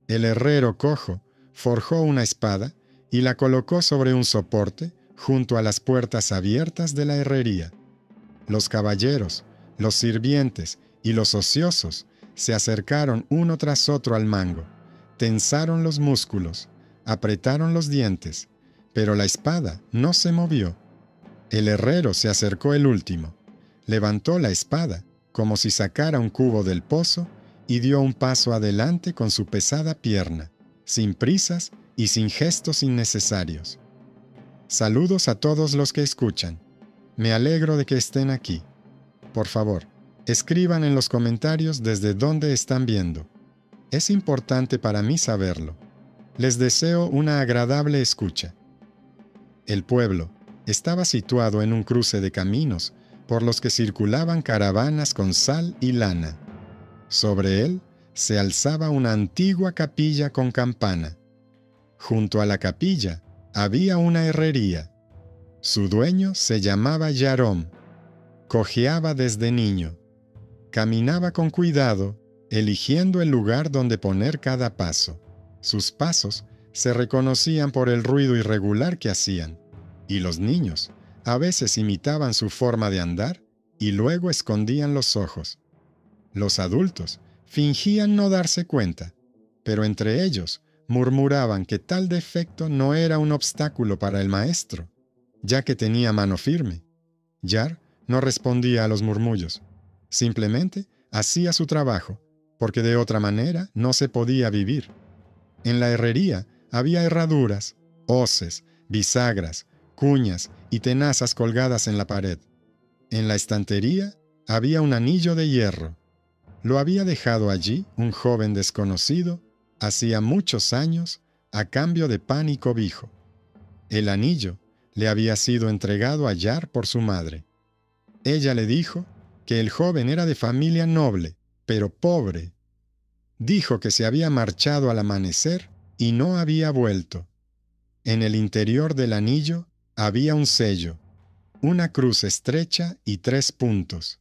El herrero cojo forjó una espada y la colocó sobre un soporte junto a las puertas abiertas de la herrería. Los caballeros, los sirvientes y los ociosos se acercaron uno tras otro al mango, tensaron los músculos, apretaron los dientes, pero la espada no se movió. El herrero se acercó el último, levantó la espada como si sacara un cubo del pozo y dio un paso adelante con su pesada pierna, sin prisas y sin gestos innecesarios. Saludos a todos los que escuchan. Me alegro de que estén aquí. Por favor, escriban en los comentarios desde dónde están viendo. Es importante para mí saberlo. Les deseo una agradable escucha. El pueblo estaba situado en un cruce de caminos por los que circulaban caravanas con sal y lana. Sobre él se alzaba una antigua capilla con campana. Junto a la capilla había una herrería. Su dueño se llamaba Yarom. Cojeaba desde niño. Caminaba con cuidado, eligiendo el lugar donde poner cada paso. Sus pasos se reconocían por el ruido irregular que hacían, y los niños a veces imitaban su forma de andar y luego escondían los ojos. Los adultos fingían no darse cuenta, pero entre ellos murmuraban que tal defecto no era un obstáculo para el maestro, ya que tenía mano firme. Yar no respondía a los murmullos, simplemente hacía su trabajo, porque de otra manera no se podía vivir. En la herrería había herraduras, hoces, bisagras, cuñas y tenazas colgadas en la pared. En la estantería había un anillo de hierro. Lo había dejado allí un joven desconocido hacía muchos años a cambio de pan y cobijo. El anillo le había sido entregado a Yar por su madre. Ella le dijo que el joven era de familia noble, pero pobre. Dijo que se había marchado al amanecer y no había vuelto. En el interior del anillo había un sello, una cruz estrecha y 3 puntos.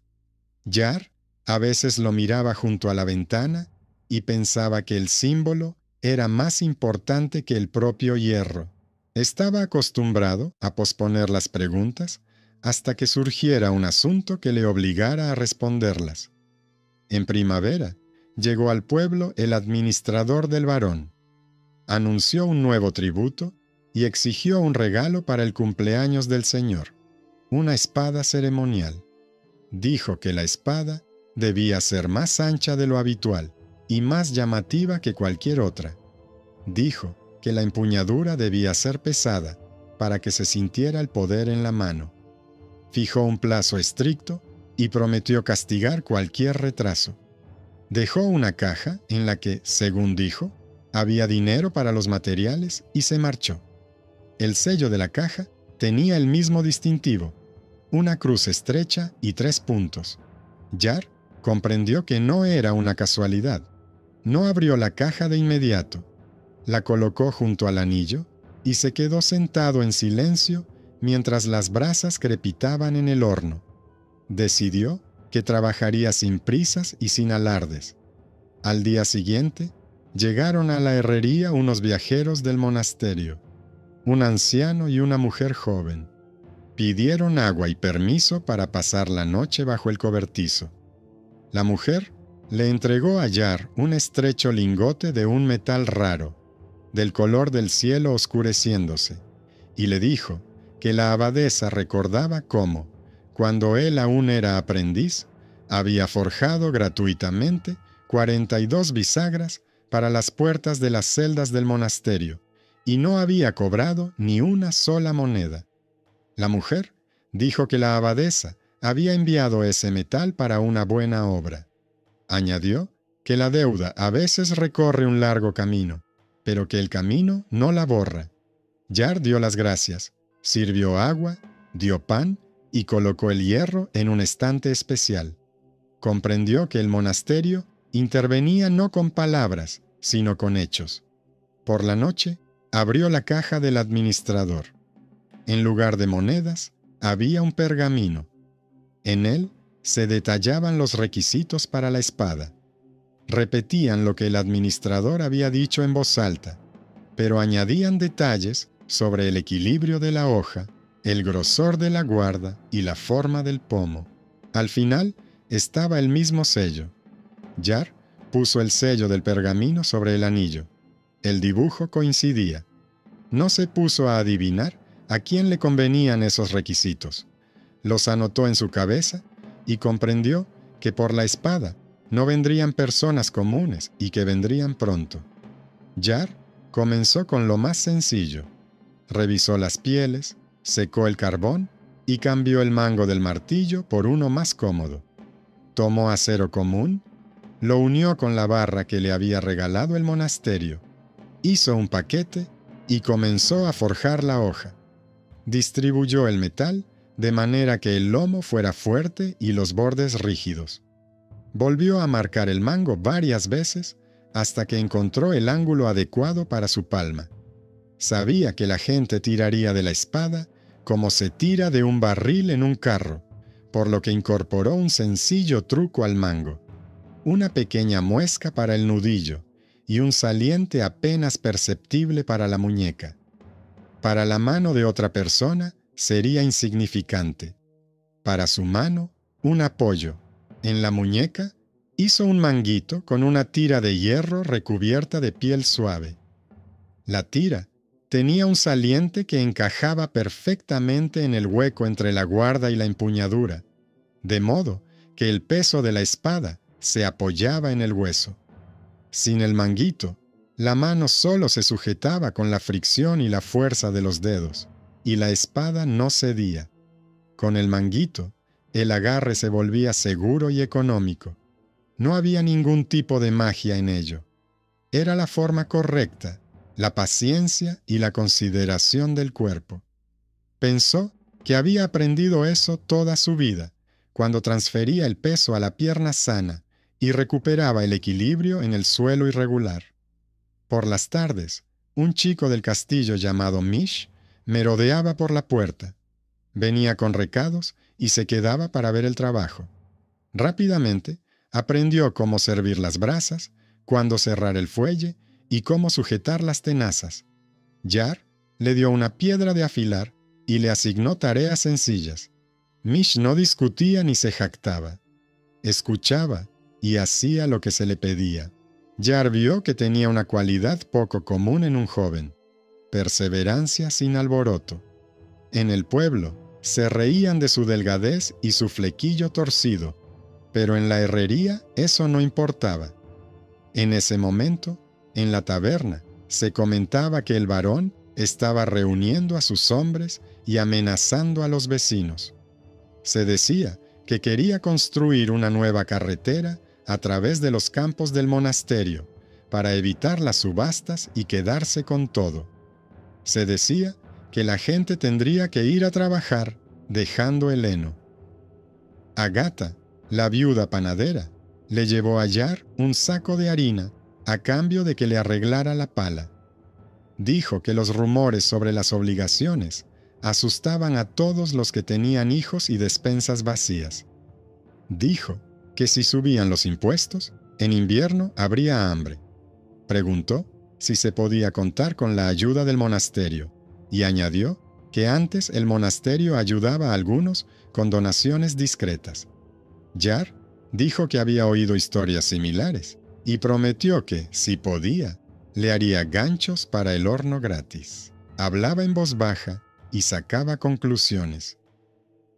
Yar a veces lo miraba junto a la ventana y pensaba que el símbolo era más importante que el propio hierro. Estaba acostumbrado a posponer las preguntas hasta que surgiera un asunto que le obligara a responderlas. En primavera, llegó al pueblo el administrador del varón. Anunció un nuevo tributo y exigió un regalo para el cumpleaños del señor, una espada ceremonial. Dijo que la espada debía ser más ancha de lo habitual y más llamativa que cualquier otra. Dijo que la empuñadura debía ser pesada para que se sintiera el poder en la mano. Fijó un plazo estricto y prometió castigar cualquier retraso. Dejó una caja en la que, según dijo, había dinero para los materiales y se marchó. El sello de la caja tenía el mismo distintivo, una cruz estrecha y 3 puntos. Yar comprendió que no era una casualidad. No abrió la caja de inmediato. La colocó junto al anillo y se quedó sentado en silencio mientras las brasas crepitaban en el horno. Decidió que trabajaría sin prisas y sin alardes. Al día siguiente, llegaron a la herrería unos viajeros del monasterio, un anciano y una mujer joven. Pidieron agua y permiso para pasar la noche bajo el cobertizo. La mujer le entregó a Yar un estrecho lingote de un metal raro, del color del cielo oscureciéndose, y le dijo que la abadesa recordaba cómo, cuando él aún era aprendiz, había forjado gratuitamente 42 bisagras para las puertas de las celdas del monasterio, y no había cobrado ni una sola moneda. La mujer dijo que la abadesa había enviado ese metal para una buena obra. Añadió que la deuda a veces recorre un largo camino, pero que el camino no la borra. Yar dio las gracias, sirvió agua, dio pan y colocó el hierro en un estante especial. Comprendió que el monasterio intervenía no con palabras, sino con hechos. Por la noche, abrió la caja del administrador. En lugar de monedas, había un pergamino. En él se detallaban los requisitos para la espada. Repetían lo que el administrador había dicho en voz alta, pero añadían detalles sobre el equilibrio de la hoja, el grosor de la guarda y la forma del pomo. Al final estaba el mismo sello. Jar puso el sello del pergamino sobre el anillo. El dibujo coincidía. No se puso a adivinar a quién le convenían esos requisitos. Los anotó en su cabeza y comprendió que por la espada no vendrían personas comunes y que vendrían pronto. Jar comenzó con lo más sencillo. Revisó las pieles, secó el carbón y cambió el mango del martillo por uno más cómodo. Tomó acero común, lo unió con la barra que le había regalado el monasterio, hizo un paquete y comenzó a forjar la hoja. Distribuyó el metal de manera que el lomo fuera fuerte y los bordes rígidos. Volvió a marcar el mango varias veces hasta que encontró el ángulo adecuado para su palma. Sabía que la gente tiraría de la espada como se tira de un barril en un carro, por lo que incorporó un sencillo truco al mango, una pequeña muesca para el nudillo y un saliente apenas perceptible para la muñeca. Para la mano de otra persona sería insignificante. Para su mano, un apoyo. En la muñeca, hizo un manguito con una tira de hierro recubierta de piel suave. La tira tenía un saliente que encajaba perfectamente en el hueco entre la guarda y la empuñadura, de modo que el peso de la espada se apoyaba en el hueso. Sin el manguito, la mano solo se sujetaba con la fricción y la fuerza de los dedos, y la espada no cedía. Con el manguito, el agarre se volvía seguro y económico. No había ningún tipo de magia en ello. Era la forma correcta, la paciencia y la consideración del cuerpo. Pensó que había aprendido eso toda su vida, cuando transfería el peso a la pierna sana y recuperaba el equilibrio en el suelo irregular. Por las tardes, un chico del castillo llamado Mish merodeaba por la puerta. Venía con recados y se quedaba para ver el trabajo. Rápidamente, aprendió cómo servir las brasas, cuándo cerrar el fuelle y cómo sujetar las tenazas. Jar le dio una piedra de afilar y le asignó tareas sencillas. Mish no discutía ni se jactaba. Escuchaba y hacía lo que se le pedía. Jar vio que tenía una cualidad poco común en un joven: perseverancia sin alboroto. En el pueblo se reían de su delgadez y su flequillo torcido, pero en la herrería eso no importaba. En ese momento, en la taberna, se comentaba que el varón estaba reuniendo a sus hombres y amenazando a los vecinos. Se decía que quería construir una nueva carretera a través de los campos del monasterio para evitar las subastas y quedarse con todo. Se decía que la gente tendría que ir a trabajar dejando el heno. Agata, la viuda panadera, le llevó a Jar un saco de harina a cambio de que le arreglara la pala. Dijo que los rumores sobre las obligaciones asustaban a todos los que tenían hijos y despensas vacías. Dijo que si subían los impuestos, en invierno habría hambre. Preguntó si se podía contar con la ayuda del monasterio y añadió que antes el monasterio ayudaba a algunos con donaciones discretas. Jar dijo que había oído historias similares y prometió que, si podía, le haría ganchos para el horno gratis. Hablaba en voz baja y sacaba conclusiones.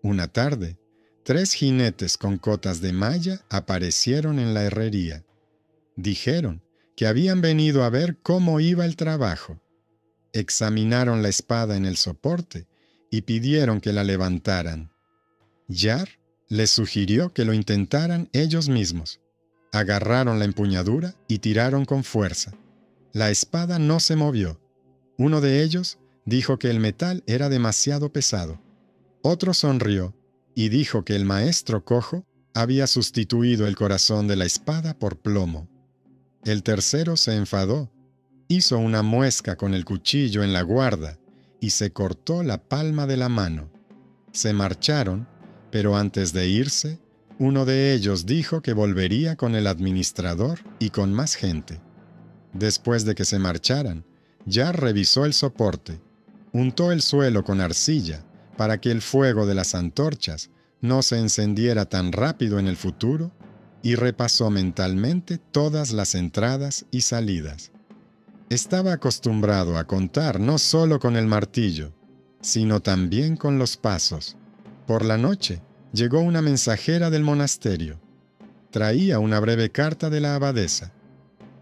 Una tarde, 3 jinetes con cotas de malla aparecieron en la herrería. Dijeron que habían venido a ver cómo iba el trabajo. Examinaron la espada en el soporte y pidieron que la levantaran. Jar les sugirió que lo intentaran ellos mismos. Agarraron la empuñadura y tiraron con fuerza. La espada no se movió. Uno de ellos dijo que el metal era demasiado pesado. Otro sonrió y dijo que el maestro cojo había sustituido el corazón de la espada por plomo. El tercero se enfadó, hizo una muesca con el cuchillo en la guarda y se cortó la palma de la mano. Se marcharon, pero antes de irse, Uno de ellos dijo que volvería con el administrador y con más gente. Después de que se marcharan, Yar revisó el soporte, untó el suelo con arcilla para que el fuego de las antorchas no se encendiera tan rápido en el futuro, y repasó mentalmente todas las entradas y salidas. Estaba acostumbrado a contar no solo con el martillo, sino también con los pasos. Por la noche, llegó una mensajera del monasterio. Traía una breve carta de la abadesa.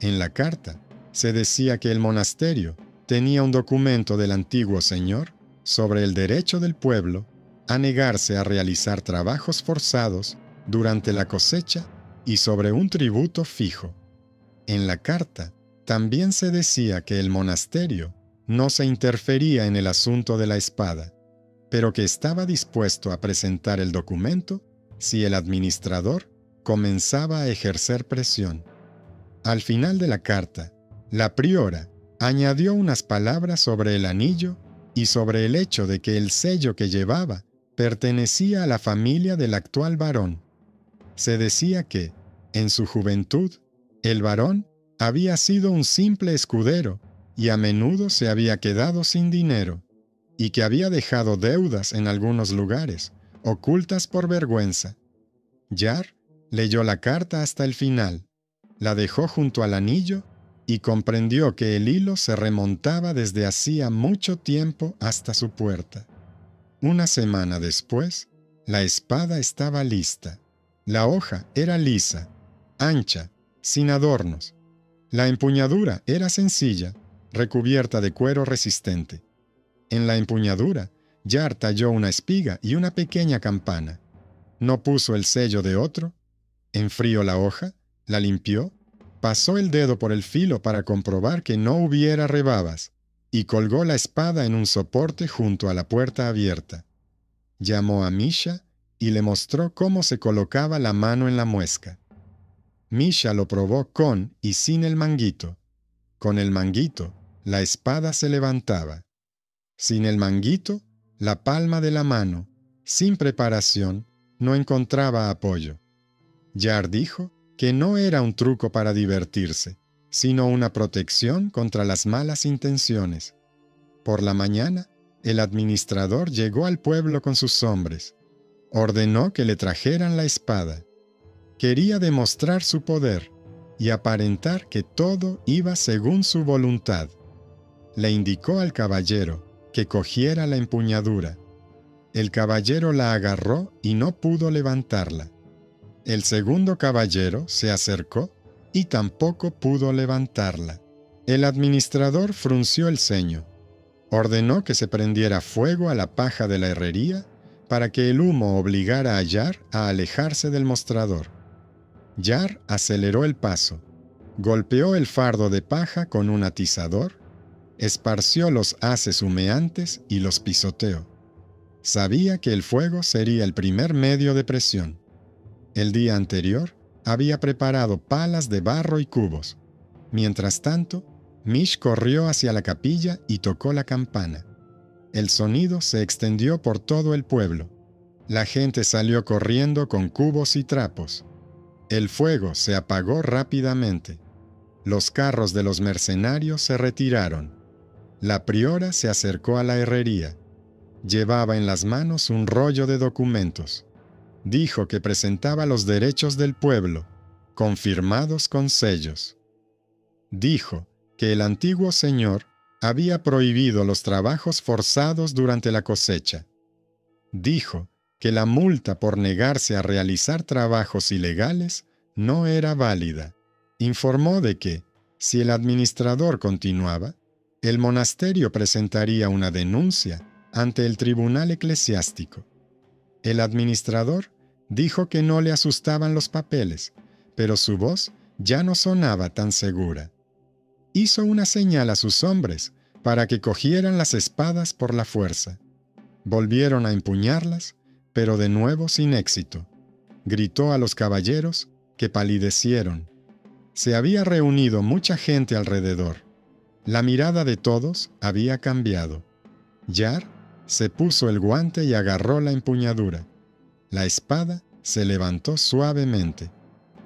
En la carta, se decía que el monasterio tenía un documento del antiguo señor sobre el derecho del pueblo a negarse a realizar trabajos forzados durante la cosecha y sobre un tributo fijo. En la carta, también se decía que el monasterio no se interfería en el asunto de la espada, pero que estaba dispuesto a presentar el documento si el administrador comenzaba a ejercer presión. Al final de la carta, la priora añadió unas palabras sobre el anillo y sobre el hecho de que el sello que llevaba pertenecía a la familia del actual varón. Se decía que, en su juventud, el varón había sido un simple escudero y a menudo se había quedado sin dinero, y que había dejado deudas en algunos lugares, ocultas por vergüenza. Yar leyó la carta hasta el final, la dejó junto al anillo y comprendió que el hilo se remontaba desde hacía mucho tiempo hasta su puerta. Una semana después, la espada estaba lista. La hoja era lisa, ancha, sin adornos. La empuñadura era sencilla, recubierta de cuero resistente. En la empuñadura, Yar talló una espiga y una pequeña campana. No puso el sello de otro. Enfrió la hoja, la limpió, pasó el dedo por el filo para comprobar que no hubiera rebabas, y colgó la espada en un soporte junto a la puerta abierta. Llamó a Misha y le mostró cómo se colocaba la mano en la muesca. Misha lo probó con y sin el manguito. Con el manguito, la espada se levantaba. Sin el manguito, la palma de la mano, sin preparación, no encontraba apoyo. Yar dijo que no era un truco para divertirse, sino una protección contra las malas intenciones. Por la mañana, el administrador llegó al pueblo con sus hombres. Ordenó que le trajeran la espada. Quería demostrar su poder y aparentar que todo iba según su voluntad. Le indicó al caballero que cogiera la empuñadura. El caballero la agarró y no pudo levantarla. El segundo caballero se acercó y tampoco pudo levantarla. El administrador frunció el ceño. Ordenó que se prendiera fuego a la paja de la herrería para que el humo obligara a Yar a alejarse del mostrador. Yar aceleró el paso, golpeó el fardo de paja con un atizador, esparció los haces humeantes y los pisoteó. Sabía que el fuego sería el primer medio de presión. El día anterior había preparado palas de barro y cubos. Mientras tanto, Mish corrió hacia la capilla y tocó la campana. El sonido se extendió por todo el pueblo. La gente salió corriendo con cubos y trapos. El fuego se apagó rápidamente. Los carros de los mercenarios se retiraron. La priora se acercó a la herrería. Llevaba en las manos un rollo de documentos. Dijo que presentaba los derechos del pueblo, confirmados con sellos. Dijo que el antiguo señor había prohibido los trabajos forzados durante la cosecha. Dijo que la multa por negarse a realizar trabajos ilegales no era válida. Informó de que, si el administrador continuaba, el monasterio presentaría una denuncia ante el tribunal eclesiástico. El administrador dijo que no le asustaban los papeles, pero su voz ya no sonaba tan segura. Hizo una señal a sus hombres para que cogieran las espadas por la fuerza. Volvieron a empuñarlas, pero de nuevo sin éxito. Gritó a los caballeros, que palidecieron. Se había reunido mucha gente alrededor. La mirada de todos había cambiado. Yar se puso el guante y agarró la empuñadura. La espada se levantó suavemente,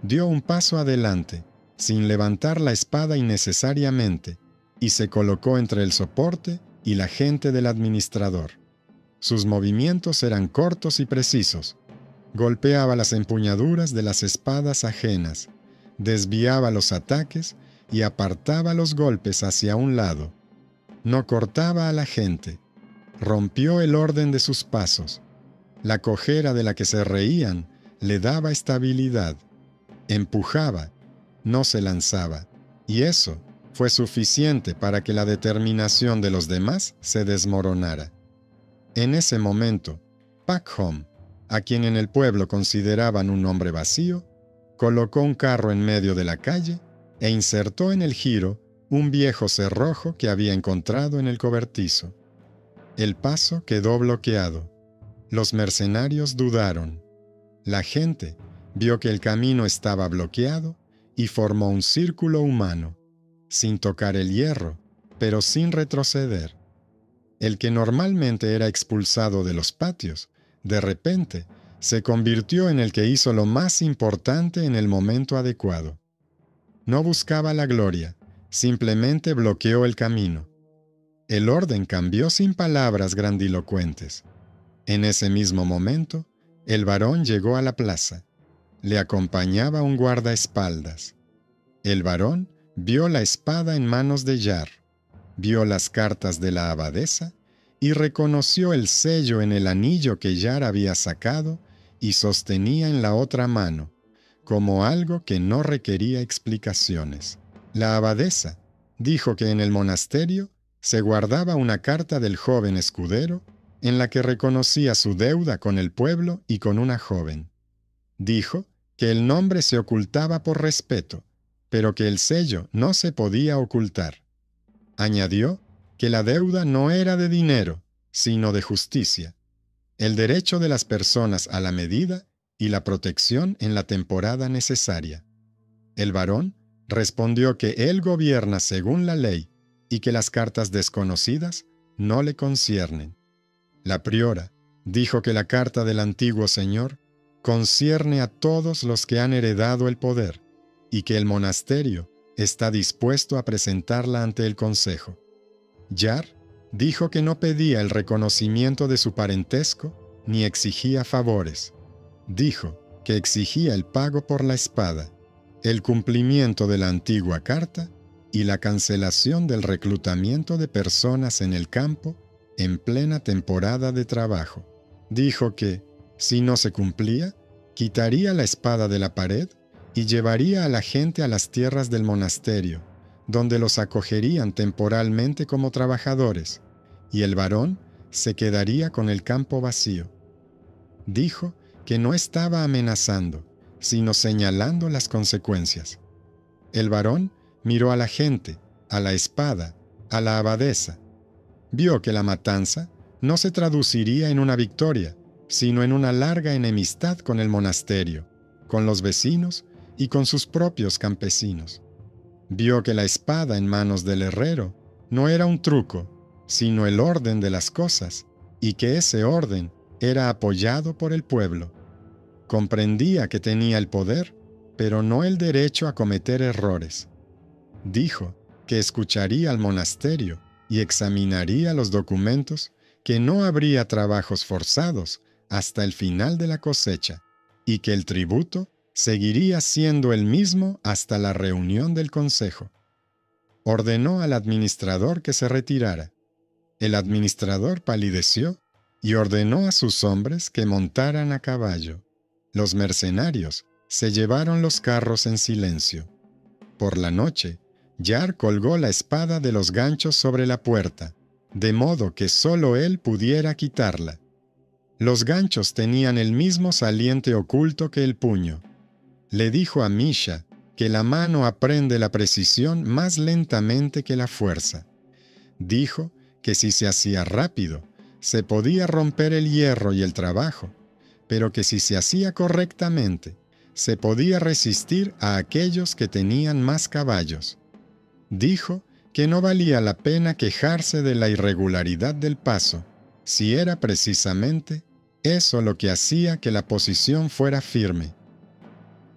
dio un paso adelante, sin levantar la espada innecesariamente, y se colocó entre el soporte y la gente del administrador. Sus movimientos eran cortos y precisos. Golpeaba las empuñaduras de las espadas ajenas, desviaba los ataques y apartaba los golpes hacia un lado. No cortaba a la gente. Rompió el orden de sus pasos. La cojera de la que se reían le daba estabilidad. Empujaba, no se lanzaba, y eso fue suficiente para que la determinación de los demás se desmoronara. En ese momento, Pakhom, a quien en el pueblo consideraban un hombre vacío, colocó un carro en medio de la calle e insertó en el giro un viejo cerrojo que había encontrado en el cobertizo. El paso quedó bloqueado. Los mercenarios dudaron. La gente vio que el camino estaba bloqueado y formó un círculo humano, sin tocar el hierro, pero sin retroceder. El que normalmente era expulsado de los patios, de repente, se convirtió en el que hizo lo más importante en el momento adecuado. No buscaba la gloria, simplemente bloqueó el camino. El orden cambió sin palabras grandilocuentes. En ese mismo momento, el varón llegó a la plaza. Le acompañaba un guardaespaldas. El varón vio la espada en manos de Yar, vio las cartas de la abadesa y reconoció el sello en el anillo que Yar había sacado y sostenía en la otra mano, como algo que no requería explicaciones. La abadesa dijo que en el monasterio se guardaba una carta del joven escudero en la que reconocía su deuda con el pueblo y con una joven. Dijo que el nombre se ocultaba por respeto, pero que el sello no se podía ocultar. Añadió que la deuda no era de dinero, sino de justicia, el derecho de las personas a la medida y la protección en la temporada necesaria. El varón respondió que él gobierna según la ley y que las cartas desconocidas no le conciernen. La priora dijo que la carta del antiguo señor concierne a todos los que han heredado el poder y que el monasterio está dispuesto a presentarla ante el consejo. Yar dijo que no pedía el reconocimiento de su parentesco ni exigía favores. Dijo que exigía el pago por la espada, el cumplimiento de la antigua carta y la cancelación del reclutamiento de personas en el campo en plena temporada de trabajo. Dijo que, si no se cumplía, quitaría la espada de la pared y llevaría a la gente a las tierras del monasterio, donde los acogerían temporalmente como trabajadores, y el varón se quedaría con el campo vacío. Dijo que no estaba amenazando, sino señalando las consecuencias. El varón miró a la gente, a la espada, a la abadesa. Vio que la matanza no se traduciría en una victoria, sino en una larga enemistad con el monasterio, con los vecinos y con sus propios campesinos. Vio que la espada en manos del herrero no era un truco, sino el orden de las cosas, y que ese orden era apoyado por el pueblo. Comprendía que tenía el poder, pero no el derecho a cometer errores. Dijo que escucharía al monasterio y examinaría los documentos, que no habría trabajos forzados hasta el final de la cosecha, y que el tributo seguiría siendo el mismo hasta la reunión del consejo. Ordenó al administrador que se retirara. El administrador palideció y ordenó a sus hombres que montaran a caballo. Los mercenarios se llevaron los carros en silencio. Por la noche, Yar colgó la espada de los ganchos sobre la puerta, de modo que solo él pudiera quitarla. Los ganchos tenían el mismo saliente oculto que el puño. Le dijo a Misha que la mano aprende la precisión más lentamente que la fuerza. Dijo que si se hacía rápido, se podía romper el hierro y el trabajo, pero que si se hacía correctamente, se podía resistir a aquellos que tenían más caballos. Dijo que no valía la pena quejarse de la irregularidad del paso, si era precisamente Eso lo que hacía que la posición fuera firme.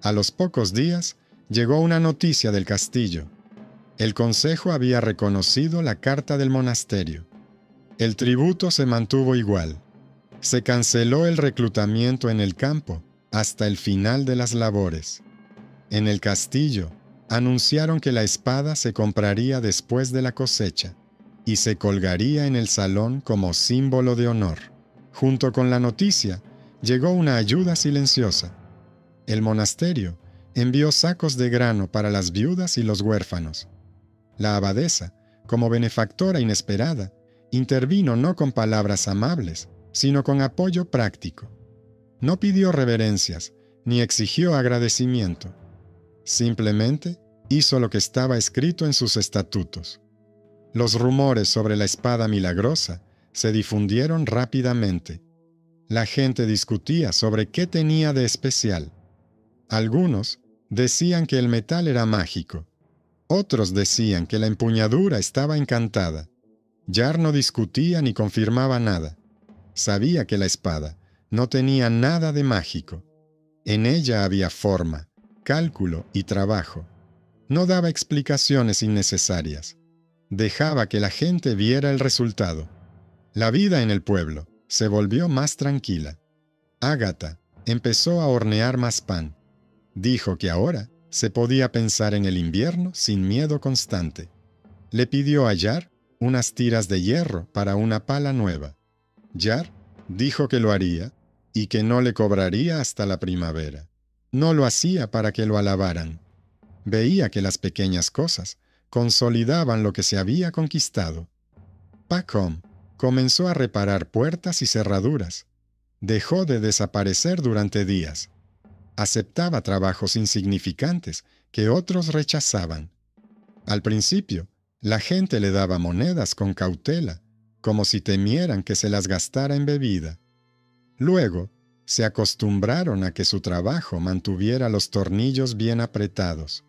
A los pocos días, llegó una noticia del castillo. El consejo había reconocido la carta del monasterio. El tributo se mantuvo igual. Se canceló el reclutamiento en el campo hasta el final de las labores. En el castillo, anunciaron que la espada se compraría después de la cosecha y se colgaría en el salón como símbolo de honor. Junto con la noticia, llegó una ayuda silenciosa. El monasterio envió sacos de grano para las viudas y los huérfanos. La abadesa, como benefactora inesperada, intervino no con palabras amables, sino con apoyo práctico. No pidió reverencias, ni exigió agradecimiento. Simplemente hizo lo que estaba escrito en sus estatutos. Los rumores sobre la espada milagrosa se difundieron rápidamente. La gente discutía sobre qué tenía de especial. Algunos decían que el metal era mágico. Otros decían que la empuñadura estaba encantada. Jar no discutía ni confirmaba nada. Sabía que la espada no tenía nada de mágico. En ella había forma, cálculo y trabajo. No daba explicaciones innecesarias. Dejaba que la gente viera el resultado. La vida en el pueblo se volvió más tranquila. Ágata empezó a hornear más pan. Dijo que ahora se podía pensar en el invierno sin miedo constante. Le pidió a Jar unas tiras de hierro para una pala nueva. Jar dijo que lo haría y que no le cobraría hasta la primavera. No lo hacía para que lo alabaran. Veía que las pequeñas cosas consolidaban lo que se había conquistado. Packham comenzó a reparar puertas y cerraduras. Dejó de desaparecer durante días. Aceptaba trabajos insignificantes que otros rechazaban. Al principio, la gente le daba monedas con cautela, como si temieran que se las gastara en bebida. Luego, se acostumbraron a que su trabajo mantuviera los tornillos bien apretados.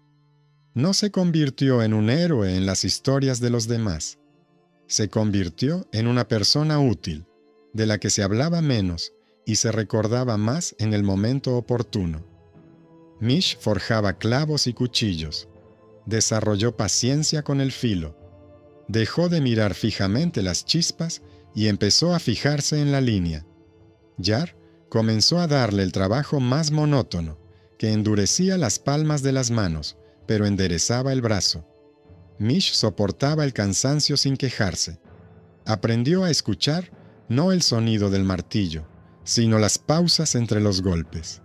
No se convirtió en un héroe en las historias de los demás. Se convirtió en una persona útil, de la que se hablaba menos y se recordaba más en el momento oportuno. Mish forjaba clavos y cuchillos. Desarrolló paciencia con el filo. Dejó de mirar fijamente las chispas y empezó a fijarse en la línea. Jar comenzó a darle el trabajo más monótono, que endurecía las palmas de las manos, pero enderezaba el brazo. Mish soportaba el cansancio sin quejarse. Aprendió a escuchar no el sonido del martillo, sino las pausas entre los golpes.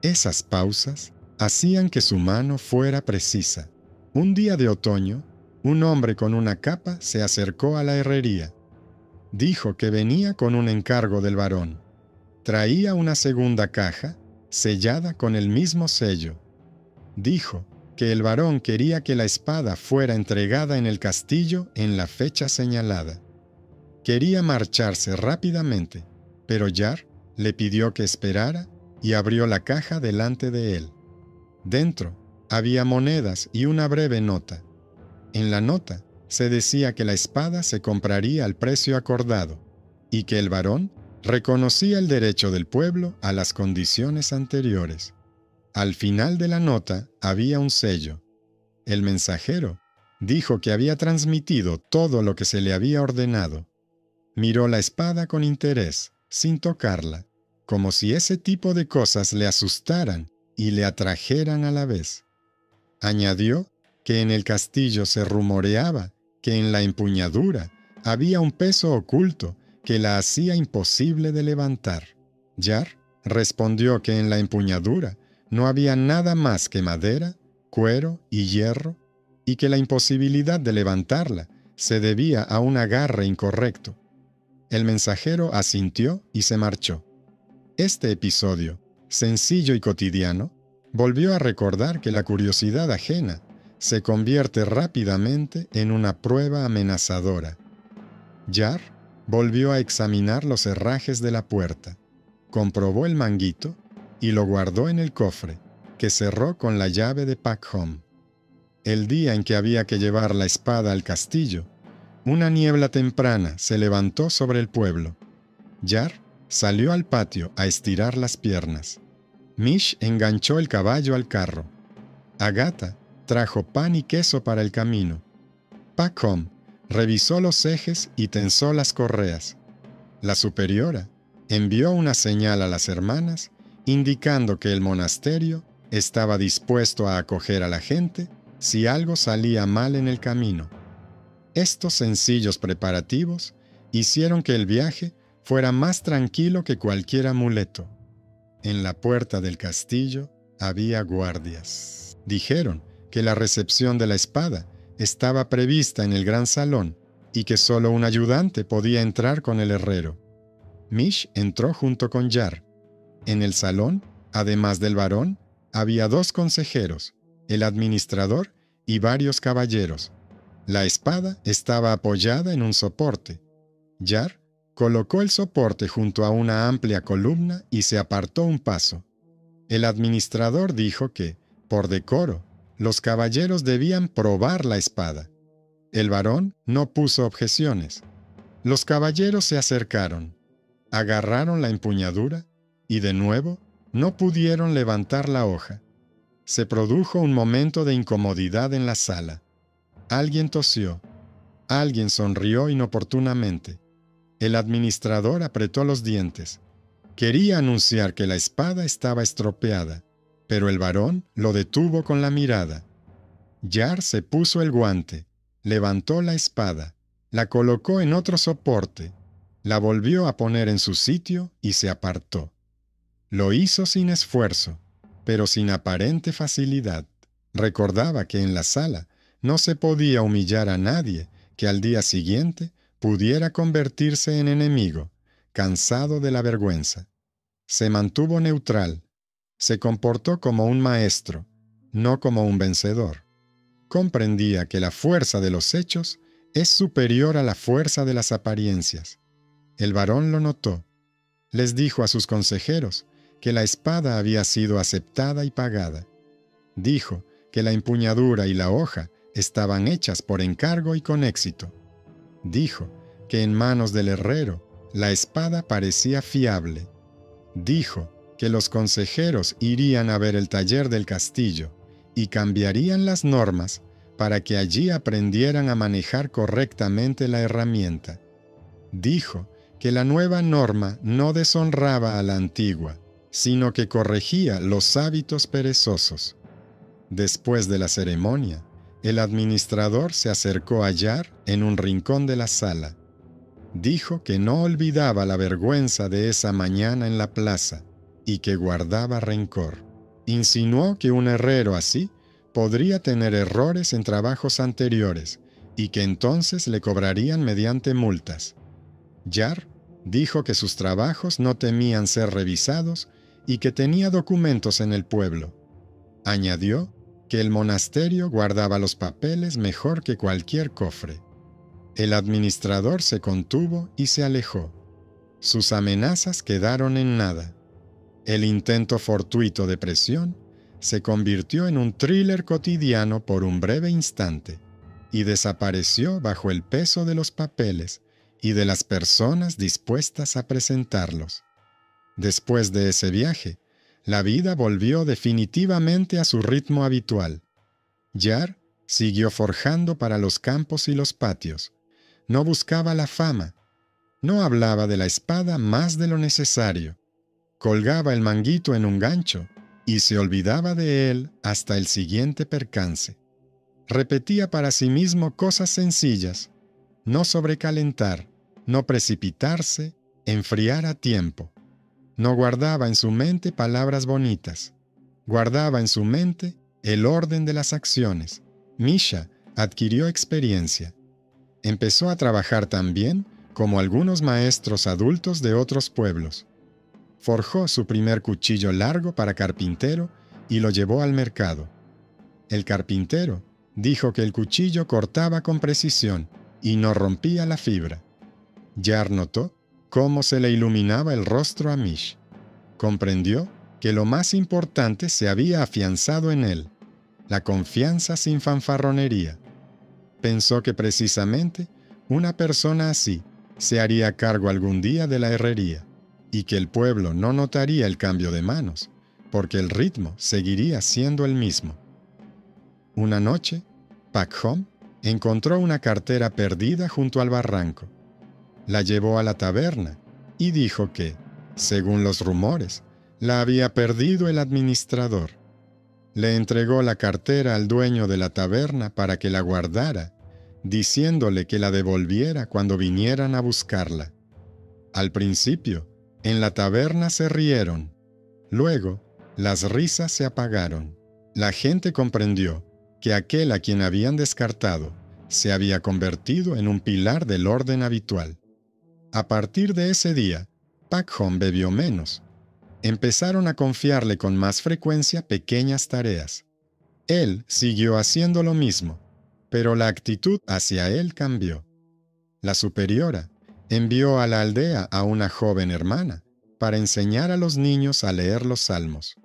Esas pausas hacían que su mano fuera precisa. Un día de otoño, un hombre con una capa se acercó a la herrería. Dijo que venía con un encargo del varón. Traía una segunda caja, sellada con el mismo sello. Dijo que el varón quería que la espada fuera entregada en el castillo en la fecha señalada. Quería marcharse rápidamente, pero Jar le pidió que esperara y abrió la caja delante de él. Dentro había monedas y una breve nota. En la nota se decía que la espada se compraría al precio acordado y que el varón reconocía el derecho del pueblo a las condiciones anteriores. Al final de la nota había un sello. El mensajero dijo que había transmitido todo lo que se le había ordenado. Miró la espada con interés, sin tocarla, como si ese tipo de cosas le asustaran y le atrajeran a la vez. Añadió que en el castillo se rumoreaba que en la empuñadura había un peso oculto que la hacía imposible de levantar. Jar respondió que en la empuñadura no había nada más que madera, cuero y hierro, y que la imposibilidad de levantarla se debía a un agarre incorrecto. El mensajero asintió y se marchó. Este episodio, sencillo y cotidiano, volvió a recordar que la curiosidad ajena se convierte rápidamente en una prueba amenazadora. Jar volvió a examinar los herrajes de la puerta, comprobó el manguito y lo guardó en el cofre, que cerró con la llave de Packham. El día en que había que llevar la espada al castillo, una niebla temprana se levantó sobre el pueblo. Jar salió al patio a estirar las piernas. Mish enganchó el caballo al carro. Agatha trajo pan y queso para el camino. Packham revisó los ejes y tensó las correas. La superiora envió una señal a las hermanas indicando que el monasterio estaba dispuesto a acoger a la gente si algo salía mal en el camino. Estos sencillos preparativos hicieron que el viaje fuera más tranquilo que cualquier amuleto. En la puerta del castillo había guardias. Dijeron que la recepción de la espada estaba prevista en el gran salón y que solo un ayudante podía entrar con el herrero. Mish entró junto con Jar. En el salón, además del varón, había 2 consejeros, el administrador y varios caballeros. La espada estaba apoyada en un soporte. Jar colocó el soporte junto a una amplia columna y se apartó un paso. El administrador dijo que, por decoro, los caballeros debían probar la espada. El varón no puso objeciones. Los caballeros se acercaron, agarraron la empuñadura y de nuevo no pudieron levantar la hoja. Se produjo un momento de incomodidad en la sala. Alguien tosió. Alguien sonrió inoportunamente. El administrador apretó los dientes. Quería anunciar que la espada estaba estropeada, pero el varón lo detuvo con la mirada. Jar se puso el guante, levantó la espada, la colocó en otro soporte, la volvió a poner en su sitio y se apartó. Lo hizo sin esfuerzo, pero sin aparente facilidad. Recordaba que en la sala no se podía humillar a nadie que al día siguiente pudiera convertirse en enemigo, cansado de la vergüenza. Se mantuvo neutral, se comportó como un maestro, no como un vencedor. Comprendía que la fuerza de los hechos es superior a la fuerza de las apariencias. El varón lo notó. Les dijo a sus consejeros que la espada había sido aceptada y pagada. Dijo que la empuñadura y la hoja estaban hechas por encargo y con éxito. Dijo que en manos del herrero la espada parecía fiable. Dijo que los consejeros irían a ver el taller del castillo y cambiarían las normas para que allí aprendieran a manejar correctamente la herramienta. Dijo que la nueva norma no deshonraba a la antigua, sino que corregía los hábitos perezosos. Después de la ceremonia, el administrador se acercó a Jar en un rincón de la sala. Dijo que no olvidaba la vergüenza de esa mañana en la plaza y que guardaba rencor. Insinuó que un herrero así podría tener errores en trabajos anteriores y que entonces le cobrarían mediante multas. Jar dijo que sus trabajos no temían ser revisados y que tenía documentos en el pueblo. Añadió que el monasterio guardaba los papeles mejor que cualquier cofre. El administrador se contuvo y se alejó. Sus amenazas quedaron en nada. El intento fortuito de presión se convirtió en un thriller cotidiano por un breve instante y desapareció bajo el peso de los papeles y de las personas dispuestas a presentarlos. Después de ese viaje, la vida volvió definitivamente a su ritmo habitual. Jar siguió forjando para los campos y los patios. No buscaba la fama. No hablaba de la espada más de lo necesario. Colgaba el manguito en un gancho y se olvidaba de él hasta el siguiente percance. Repetía para sí mismo cosas sencillas: no sobrecalentar, no precipitarse, enfriar a tiempo. No guardaba en su mente palabras bonitas. Guardaba en su mente el orden de las acciones. Misha adquirió experiencia. Empezó a trabajar también como algunos maestros adultos de otros pueblos. Forjó su primer cuchillo largo para carpintero y lo llevó al mercado. El carpintero dijo que el cuchillo cortaba con precisión y no rompía la fibra. Jar notó cómo se le iluminaba el rostro a Mish. Comprendió que lo más importante se había afianzado en él: la confianza sin fanfarronería. Pensó que precisamente una persona así se haría cargo algún día de la herrería. y que el pueblo no notaría el cambio de manos, porque el ritmo seguiría siendo el mismo. Una noche, Pakhom encontró una cartera perdida junto al barranco. La llevó a la taberna y dijo que, según los rumores, la había perdido el administrador. Le entregó la cartera al dueño de la taberna para que la guardara, diciéndole que la devolviera cuando vinieran a buscarla. Al principio, en la taberna se rieron. Luego, las risas se apagaron. La gente comprendió que aquel a quien habían descartado se había convertido en un pilar del orden habitual. A partir de ese día, Pakhom bebió menos. Empezaron a confiarle con más frecuencia pequeñas tareas. Él siguió haciendo lo mismo, pero la actitud hacia él cambió. La superiora envió a la aldea a una joven hermana para enseñar a los niños a leer los salmos.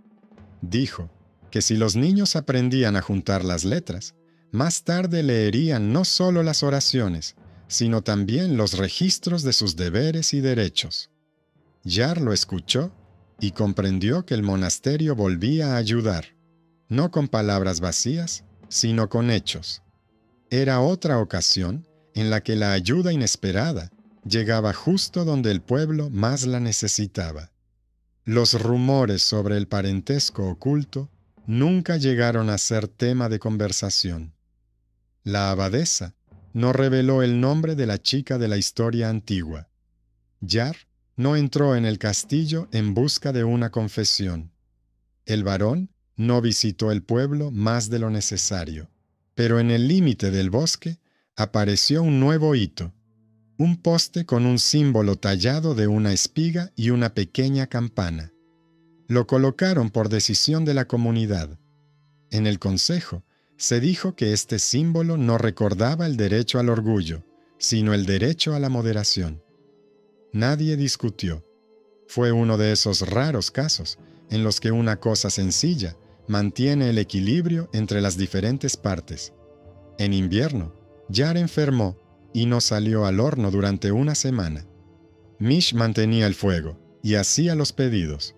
Dijo que si los niños aprendían a juntar las letras, más tarde leerían no solo las oraciones, sino también los registros de sus deberes y derechos. Yar lo escuchó y comprendió que el monasterio volvía a ayudar, no con palabras vacías, sino con hechos. Era otra ocasión en la que la ayuda inesperada llegaba justo donde el pueblo más la necesitaba. Los rumores sobre el parentesco oculto nunca llegaron a ser tema de conversación. La abadesa no reveló el nombre de la chica de la historia antigua. Yar no entró en el castillo en busca de una confesión. El varón no visitó el pueblo más de lo necesario. Pero en el límite del bosque apareció un nuevo hito, un poste con un símbolo tallado de una espiga y una pequeña campana. Lo colocaron por decisión de la comunidad. En el consejo se dijo que este símbolo no recordaba el derecho al orgullo, sino el derecho a la moderación. Nadie discutió. Fue uno de esos raros casos en los que una cosa sencilla mantiene el equilibrio entre las diferentes partes. En invierno, Yar enfermó y no salió al horno durante una semana. Mish mantenía el fuego y hacía los pedidos.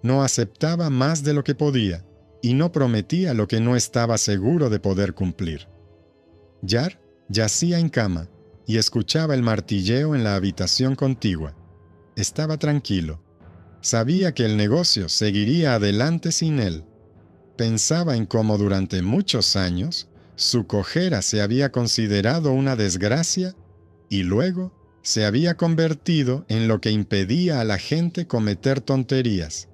No aceptaba más de lo que podía y no prometía lo que no estaba seguro de poder cumplir. Yar yacía en cama y escuchaba el martilleo en la habitación contigua. Estaba tranquilo. Sabía que el negocio seguiría adelante sin él. Pensaba en cómo durante muchos años su cojera se había considerado una desgracia y luego se había convertido en lo que impedía a la gente cometer tonterías.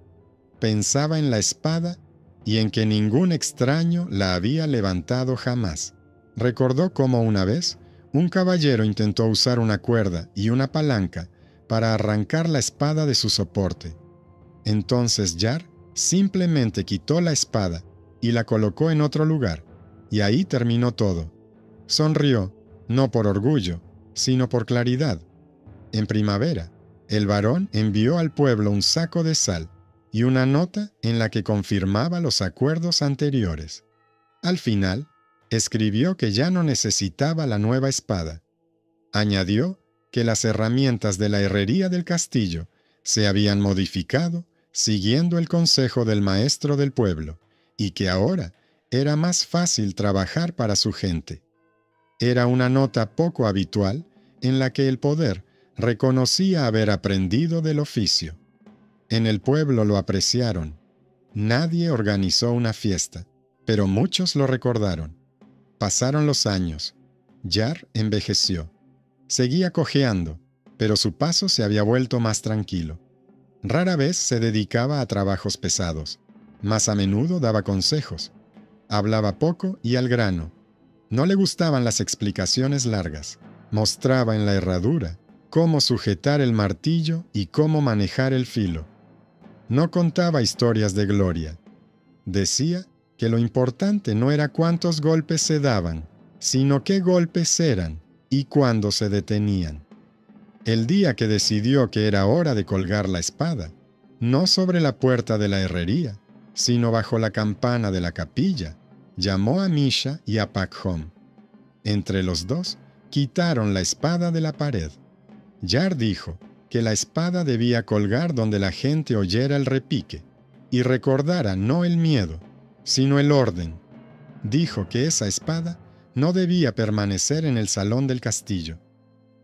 Pensaba en la espada y en que ningún extraño la había levantado jamás. Recordó cómo una vez un caballero intentó usar una cuerda y una palanca para arrancar la espada de su soporte. Entonces Yar simplemente quitó la espada y la colocó en otro lugar, y ahí terminó todo. Sonrió, no por orgullo, sino por claridad. En primavera, el varón envió al pueblo un saco de sal y una nota en la que confirmaba los acuerdos anteriores. Al final, escribió que ya no necesitaba la nueva espada. Añadió que las herramientas de la herrería del castillo se habían modificado siguiendo el consejo del maestro del pueblo, y que ahora era más fácil trabajar para su gente. Era una nota poco habitual en la que el poder reconocía haber aprendido del oficio. En el pueblo lo apreciaron. Nadie organizó una fiesta, pero muchos lo recordaron. Pasaron los años. Yar envejeció. Seguía cojeando, pero su paso se había vuelto más tranquilo. Rara vez se dedicaba a trabajos pesados. Más a menudo daba consejos. Hablaba poco y al grano. No le gustaban las explicaciones largas. Mostraba en la herradura cómo sujetar el martillo y cómo manejar el filo. No contaba historias de gloria. Decía que lo importante no era cuántos golpes se daban, sino qué golpes eran y cuándo se detenían. El día que decidió que era hora de colgar la espada, no sobre la puerta de la herrería, sino bajo la campana de la capilla, llamó a Misha y a Pakhom. Entre los dos, quitaron la espada de la pared. Yar dijo que la espada debía colgar donde la gente oyera el repique y recordara no el miedo, sino el orden. Dijo que esa espada no debía permanecer en el salón del castillo.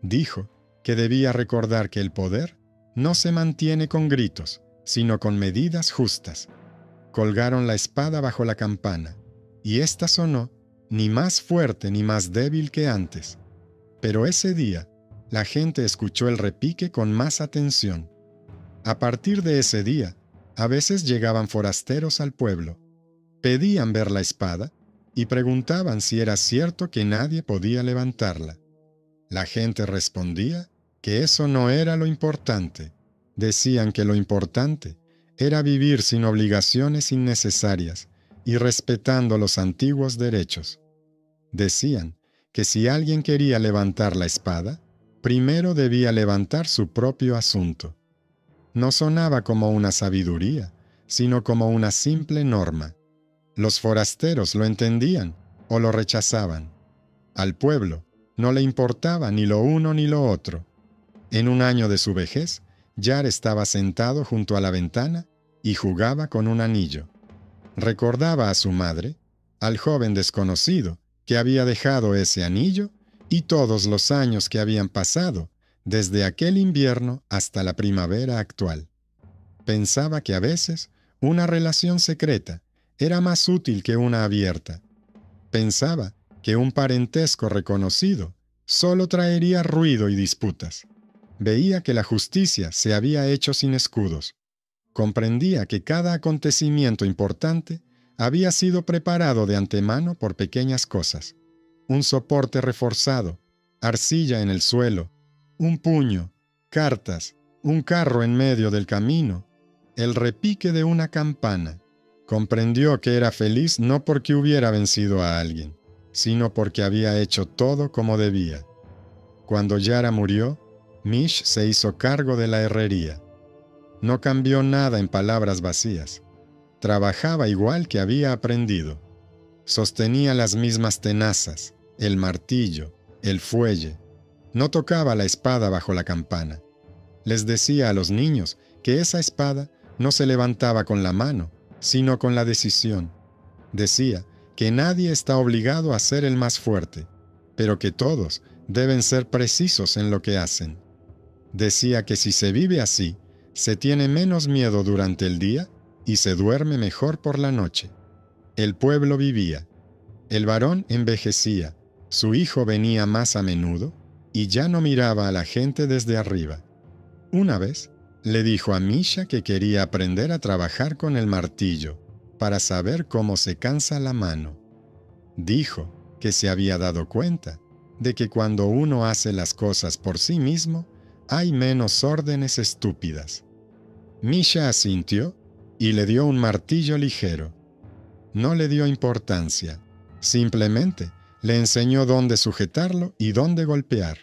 Dijo que debía recordar que el poder no se mantiene con gritos, sino con medidas justas. Colgaron la espada bajo la campana, y ésta sonó ni más fuerte ni más débil que antes. Pero ese día, la gente escuchó el repique con más atención. A partir de ese día, a veces llegaban forasteros al pueblo, pedían ver la espada y preguntaban si era cierto que nadie podía levantarla. La gente respondía que eso no era lo importante. Decían que lo importante era vivir sin obligaciones innecesarias y respetando los antiguos derechos. Decían que si alguien quería levantar la espada, primero debía levantar su propio asunto. No sonaba como una sabiduría, sino como una simple norma. Los forasteros lo entendían o lo rechazaban. Al pueblo no le importaba ni lo uno ni lo otro. En un año de su vejez, Yar estaba sentado junto a la ventana y jugaba con un anillo. Recordaba a su madre, al joven desconocido que había dejado ese anillo y todos los años que habían pasado desde aquel invierno hasta la primavera actual. Pensaba que a veces una relación secreta era más útil que una abierta. Pensaba que un parentesco reconocido solo traería ruido y disputas. Veía que la justicia se había hecho sin escudos. Comprendía que cada acontecimiento importante había sido preparado de antemano por pequeñas cosas. Un soporte reforzado, arcilla en el suelo, un puño, cartas, un carro en medio del camino, el repique de una campana. Comprendió que era feliz no porque hubiera vencido a alguien, sino porque había hecho todo como debía. Cuando Yara murió, Mish se hizo cargo de la herrería. No cambió nada en palabras vacías. Trabajaba igual que había aprendido. Sostenía las mismas tenazas, el martillo, el fuelle. No tocaba la espada bajo la campana. Les decía a los niños que esa espada no se levantaba con la mano, sino con la decisión. Decía que nadie está obligado a ser el más fuerte, pero que todos deben ser precisos en lo que hacen. Decía que si se vive así, se tiene menos miedo durante el día y se duerme mejor por la noche. El pueblo vivía. El varón envejecía, su hijo venía más a menudo y ya no miraba a la gente desde arriba. Una vez le dijo a Misha que quería aprender a trabajar con el martillo para saber cómo se cansa la mano. Dijo que se había dado cuenta de que cuando uno hace las cosas por sí mismo, hay menos órdenes estúpidas. Misha asintió y le dio un martillo ligero. No le dio importancia, simplemente le enseñó dónde sujetarlo y dónde golpear.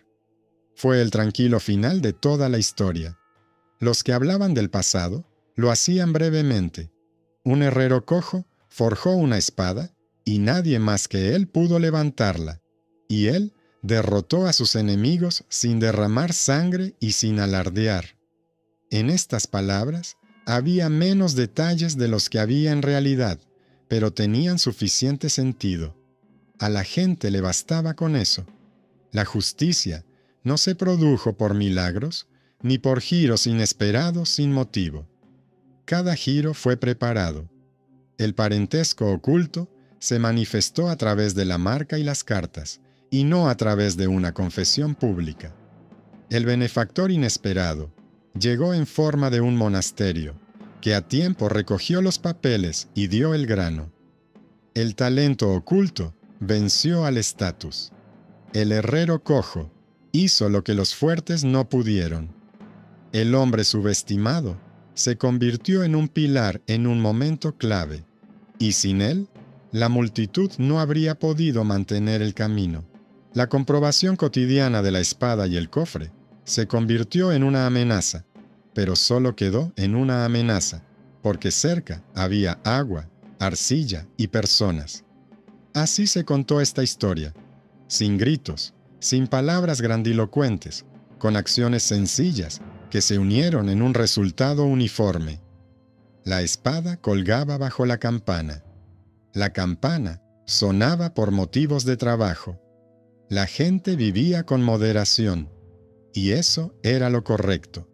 Fue el tranquilo final de toda la historia. Los que hablaban del pasado lo hacían brevemente. Un herrero cojo forjó una espada y nadie más que él pudo levantarla, y él derrotó a sus enemigos sin derramar sangre y sin alardear. En estas palabras había menos detalles de los que había en realidad, pero tenían suficiente sentido. A la gente le bastaba con eso. La justicia no se produjo por milagros, ni por giros inesperados sin motivo. Cada giro fue preparado. El parentesco oculto se manifestó a través de la marca y las cartas, y no a través de una confesión pública. El benefactor inesperado llegó en forma de un monasterio, que a tiempo recogió los papeles y dio el grano. El talento oculto venció al estatus. El herrero cojo hizo lo que los fuertes no pudieron. El hombre subestimado se convirtió en un pilar en un momento clave, y sin él, la multitud no habría podido mantener el camino. La comprobación cotidiana de la espada y el cofre se convirtió en una amenaza, pero solo quedó en una amenaza, porque cerca había agua, arcilla y personas. Así se contó esta historia, sin gritos, sin palabras grandilocuentes, con acciones sencillas que se unieron en un resultado uniforme. La espada colgaba bajo la campana. La campana sonaba por motivos de trabajo. La gente vivía con moderación, y eso era lo correcto.